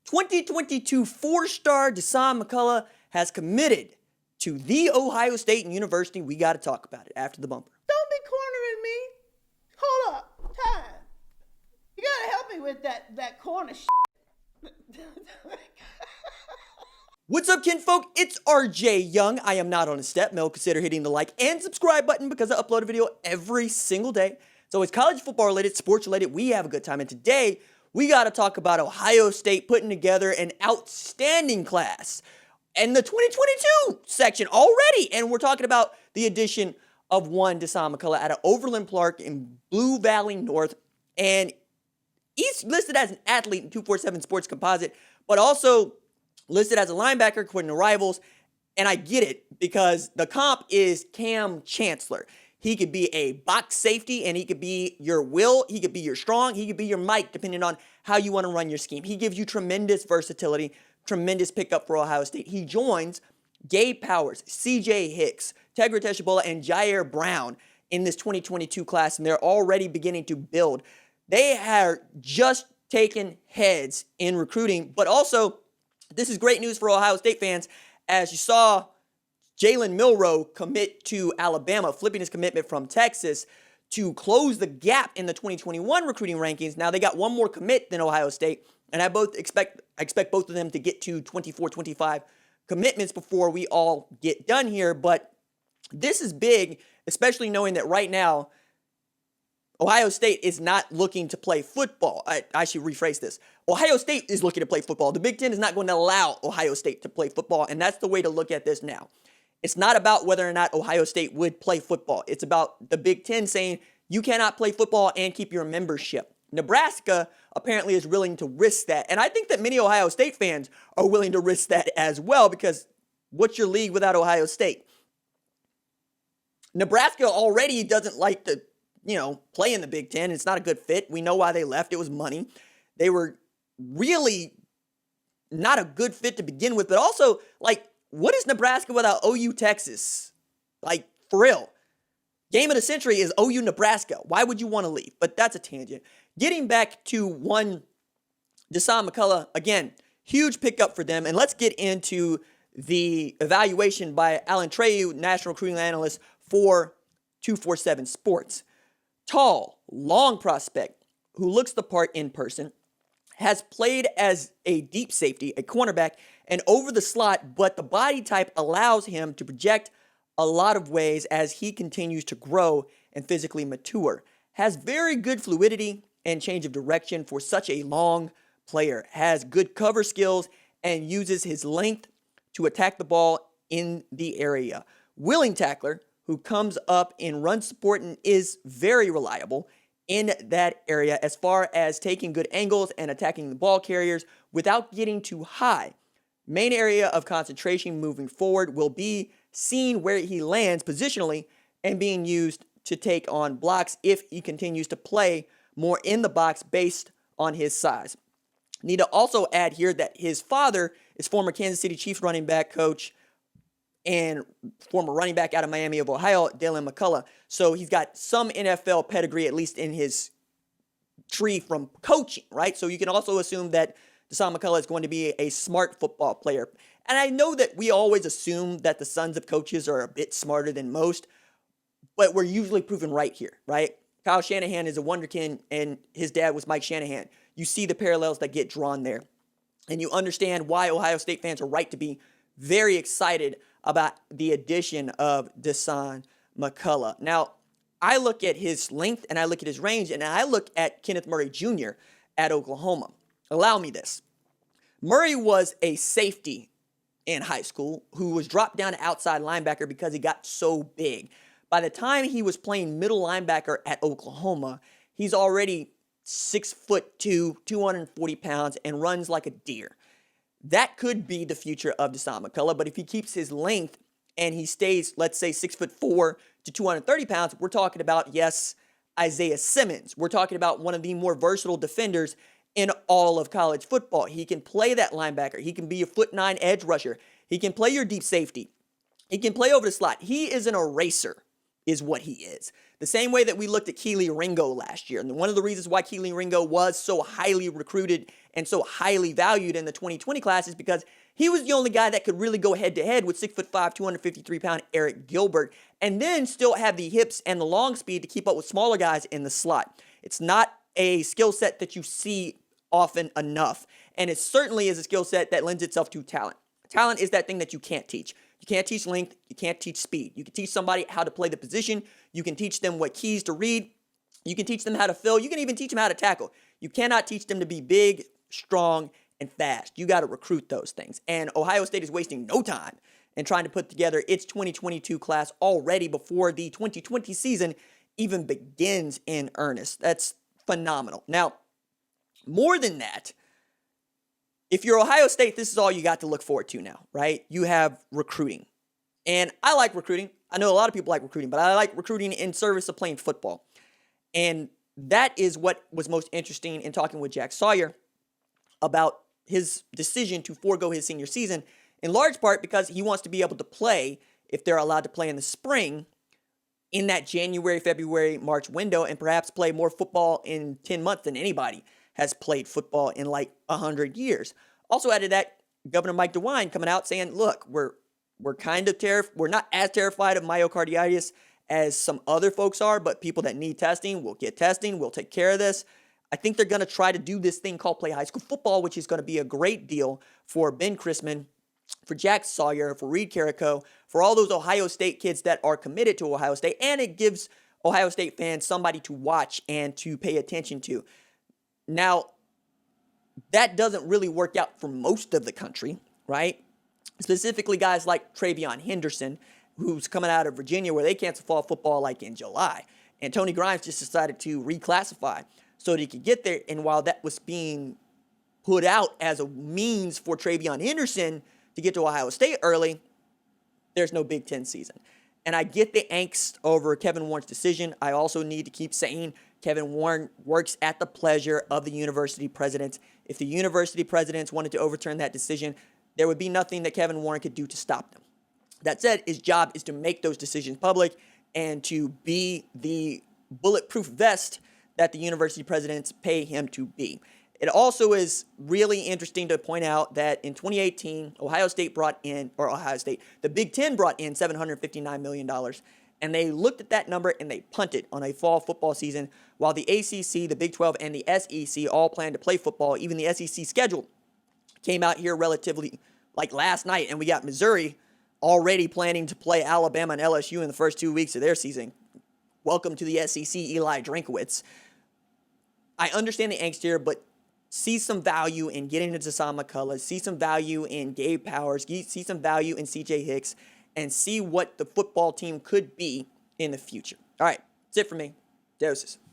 2022 four-star Dasan McCullough has committed to The Ohio State University. We got to talk about it after the bumper. Don't be cornering me. Hold up. Time. You got to help me with that corner shit. What's up, kinfolk? It's RJ Young. I am not on a step mill. Consider hitting the like and subscribe button because I upload a video every single day. So it's college football related, sports related. We have a good time. And today, we got to talk about Ohio State putting together an outstanding class in the 2022 section already. And we're talking about the addition of one Dasan McCullough out of Overland Park in Blue Valley North. And he's listed as an athlete in 247 Sports Composite, but also listed as a linebacker according to Rivals. And I get it because the comp is Cam Chancellor. He could be a box safety, and he could be your Will, he could be your Strong, he could be your Mike, depending on how you want to run your scheme. He gives you tremendous versatility, tremendous pickup for Ohio State. He joins Gabe Powers, CJ Hicks, Tegra Teshabola, and Jair Brown in this 2022 class, and they're already beginning to build. They are just taking heads in recruiting, but also this is great news for Ohio State fans, as you saw Jalen Milroe commit to Alabama, flipping his commitment from Texas to close the gap in the 2021 recruiting rankings. Now they got one more commit than Ohio State, and I expect both of them to get to 24, 25 commitments before we all get done here. But this is big, especially knowing that right now Ohio State is not looking to play football. I should rephrase this. Ohio State is looking to play football. The Big Ten is not going to allow Ohio State to play football, and that's the way to look at this now. It's not about whether or not Ohio State would play football. It's about the Big Ten saying you cannot play football and keep your membership. Nebraska apparently is willing to risk that. And I think that many Ohio State fans are willing to risk that as well, because what's your league without Ohio State? Nebraska already doesn't like to, play in the Big Ten. It's not a good fit. We know why they left. It was money. They were really not a good fit to begin with, but also, what is Nebraska without OU Texas? For real. Game of the century is OU Nebraska. Why would you want to leave? But that's a tangent. Getting back to one Dasan McCullough, again, huge pickup for them. And let's get into the evaluation by Alan Treyu, national recruiting analyst for 247 Sports. Tall, long prospect who looks the part in person, has played as a deep safety, a cornerback, and over the slot, but the body type allows him to project a lot of ways as he continues to grow and physically mature. Has very good fluidity and change of direction for such a long player. Has good cover skills and uses his length to attack the ball in the area. Willing tackler who comes up in run support and is very reliable in that area as far as taking good angles and attacking the ball carriers without getting too high. Main area of concentration moving forward will be seeing where he lands positionally and being used to take on blocks if he continues to play more in the box based on his size. Need to also add here that his father is former Kansas City Chiefs running back coach and former running back out of Miami of Ohio, Dasan McCullough. So he's got some NFL pedigree, at least in his tree from coaching, right? So you can also assume that Dasan McCullough is going to be a smart football player. And I know that we always assume that the sons of coaches are a bit smarter than most, but we're usually proven right here, right? Kyle Shanahan is a wonderkin, and his dad was Mike Shanahan. You see the parallels that get drawn there, and you understand why Ohio State fans are right to be very excited about the addition of Dasan McCullough. Now, I look at his length, and I look at his range, and I look at Kenneth Murray Jr. at Oklahoma. Allow me this. Murray was a safety in high school who was dropped down to outside linebacker because he got so big. By the time he was playing middle linebacker at Oklahoma, he's already 6'2", 240 pounds, and runs like a deer. That could be the future of Dasan McCullough, but if he keeps his length and he stays, let's say, 6'4" to 230 pounds, we're talking about, yes, Isaiah Simmons. We're talking about one of the more versatile defenders in all of college football. He can play that linebacker. He can be a 4'9" edge rusher. He can play your deep safety. He can play over the slot. He is an eraser. is what he is. The same way that we looked at Keely Ringo last year. And one of the reasons why Keely Ringo was so highly recruited and so highly valued in the 2020 class is because he was the only guy that could really go head-to-head with 6'5", 253-pound Eric Gilbert, and then still have the hips and the long speed to keep up with smaller guys in the slot. It's not a skill set that you see often enough, and it certainly is a skill set that lends itself to talent. Talent is that thing that you can't teach. You can't teach length. You can't teach speed. You can teach somebody how to play the position. You can teach them what keys to read. You can teach them how to fill. You can even teach them how to tackle. You cannot teach them to be big, strong, and fast. You got to recruit those things. And Ohio State is wasting no time in trying to put together its 2022 class already before the 2020 season even begins in earnest. That's phenomenal. Now, more than that, if you're Ohio State, this is all you got to look forward to now, right? You have recruiting. And I like recruiting. I know a lot of people like recruiting, but I like recruiting in service of playing football. And that is what was most interesting in talking with Jack Sawyer about his decision to forego his senior season, in large part because he wants to be able to play, if they're allowed to play in the spring, in that January, February, March window, and perhaps play more football in 10 months than anybody has played football in like 100 years. Also added that, Governor Mike DeWine coming out saying, look, we're kind of we're not as terrified of myocarditis as some other folks are, but people that need testing will get testing. We'll take care of this. I think they're going to try to do this thing called play high school football, which is going to be a great deal for Ben Chrisman, for Jack Sawyer, for Reed Carrico, for all those Ohio State kids that are committed to Ohio State. And it gives Ohio State fans somebody to watch and to pay attention to. Now, that doesn't really work out for most of the country, right? Specifically guys like Travion Henderson, who's coming out of Virginia where they cancel fall football like in July. And Tony Grimes just decided to reclassify so that he could get there. And while that was being put out as a means for Travion Henderson to get to Ohio State early, there's no Big Ten season. And I get the angst over Kevin Warren's decision. I also need to keep saying Kevin Warren works at the pleasure of the university presidents. If the university presidents wanted to overturn that decision, there would be nothing that Kevin Warren could do to stop them. That said, his job is to make those decisions public and to be the bulletproof vest that the university presidents pay him to be. It also is really interesting to point out that in 2018, the Big Ten brought in $759 million, and they looked at that number and they punted on a fall football season, while the ACC, the Big 12, and the SEC all planned to play football. Even the SEC schedule came out here relatively like last night, and we got Missouri already planning to play Alabama and LSU in the first 2 weeks of their season. Welcome to the SEC, Eli Drinkwitz. I understand the angst here, but see some value in getting into Dasan McCullough, see some value in Gabe Powers, see some value in CJ Hicks, and see what the football team could be in the future. All right, that's it for me. Doses.